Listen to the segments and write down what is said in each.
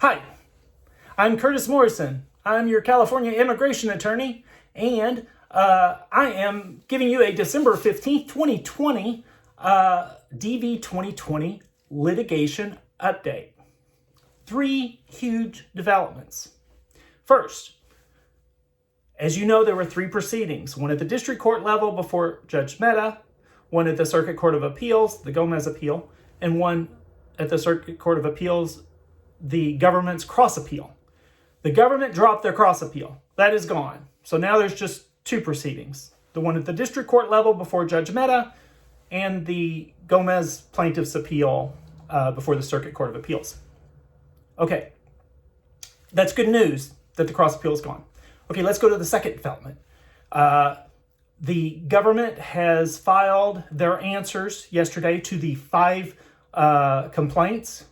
Hi, I'm Curtis Morrison. I'm your California immigration attorney, and I am giving you a December 15th, 2020 DV 2020 litigation update. 3 huge developments. First, as you know, there were 3 proceedings. One at the district court level before Judge Mehta, one at the Circuit Court of Appeals, the Gomez appeal, and one at the Circuit Court of Appeals, the government's cross appeal. The government dropped their cross appeal. That is gone. So now there's just 2 proceedings. The one at the district court level before Judge Mehta and the Gomez plaintiff's appeal before the Circuit Court of Appeals. Okay, that's good news that the cross appeal is gone. Okay, let's go to the second development. The government has filed their answers yesterday to the 5 complaints.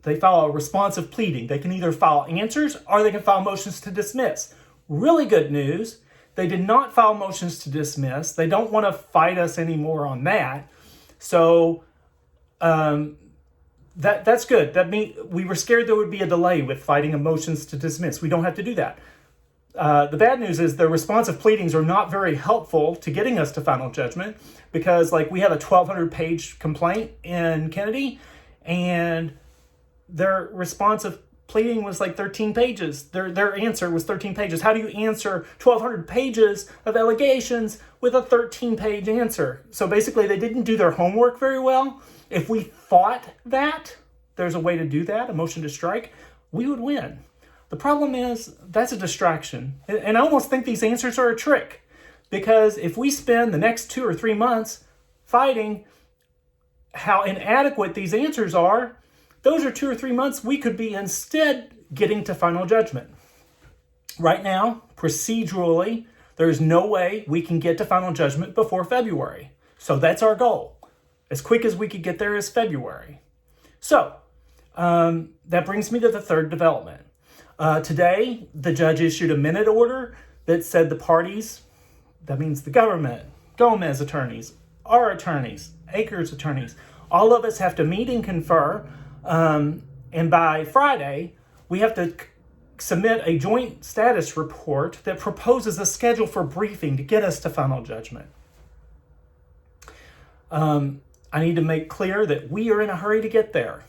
They file a responsive pleading. They can either file answers or they can file motions to dismiss. Really good news. They did not file motions to dismiss. They don't want to fight us anymore on that. So that's good. That means we were scared there would be a delay with fighting a motions to dismiss. We don't have to do that. The bad news is the responsive pleadings are not very helpful to getting us to final judgment because, like, we have a 1,200-page complaint in Kennedy, and their responsive pleading was like 13 pages. Their answer was 13 pages. How do you answer 1,200 pages of allegations with a 13-page answer? So basically, they didn't do their homework very well. If we fought that, there's a way to do that, a motion to strike, we would win. The problem is that's a distraction. And I almost think these answers are a trick, because if we spend the next 2 or 3 months fighting how inadequate these answers are, those are 2 or 3 months we could be instead getting to final judgment. Right now, procedurally, there's no way we can get to final judgment before February. So that's our goal. As quick as we could get there is February. So that brings me to the third development. Today, the judge issued a minute order that said the parties, that means the government, Gomez attorneys, our attorneys, Akers attorneys, all of us have to meet and confer. And by Friday, we have to submit a joint status report that proposes a schedule for briefing to get us to final judgment. I need to make clear that we are in a hurry to get there.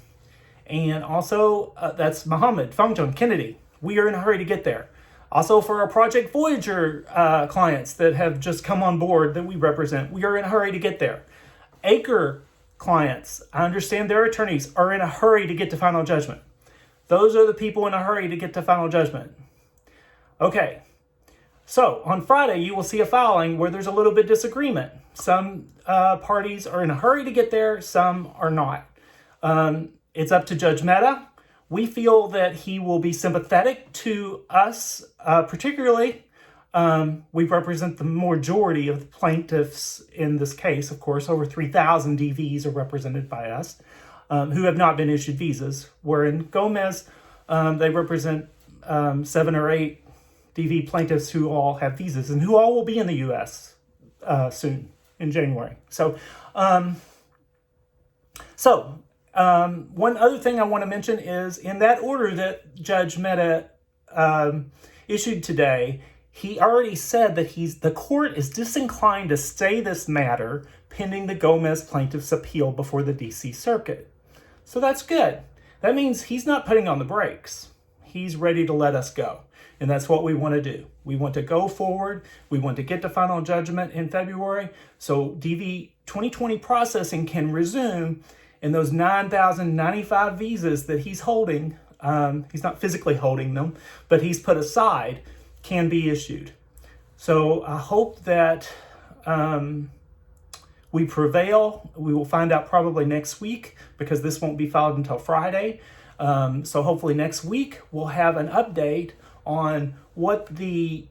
And also, that's Mohammed, Fangchong, Kennedy. We are in a hurry to get there. Also, for our Project Voyager clients that have just come on board that we represent, we are in a hurry to get there. Aker clients, I understand their attorneys are in a hurry to get to final judgment. Those are the people in a hurry to get to final judgment. Okay, so on Friday, you will see a filing where there's a little bit of disagreement. Some parties are in a hurry to get there, some are not. It's up to Judge Mehta. We feel that he will be sympathetic to us, particularly. We represent the majority of the plaintiffs in this case. Of course, over 3,000 DVs are represented by us who have not been issued visas. Where in Gomez, they represent 7 or 8 DV plaintiffs who all have visas and who all will be in the U.S. Soon in January. So one other thing I want to mention is in that order that Judge Mehta issued today, he already said that the court is disinclined to stay this matter pending the Gomez plaintiff's appeal before the D.C. Circuit. So that's good. That means he's not putting on the brakes. He's ready to let us go. And that's what we want to do. We want to go forward. We want to get to final judgment in February. So DV 2020 processing can resume, and those 9,095 visas that he's holding, he's not physically holding them, but he's put aside, can be issued. So I hope that we prevail. We will find out probably next week because this won't be filed until Friday. So hopefully next week we'll have an update on what the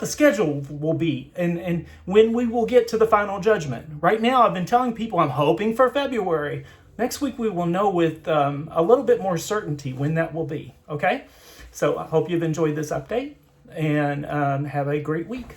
schedule will be and when we will get to the final judgment. Right now, I've been telling people I'm hoping for February. Next week, we will know with a little bit more certainty when that will be, okay? So I hope you've enjoyed this update and have a great week.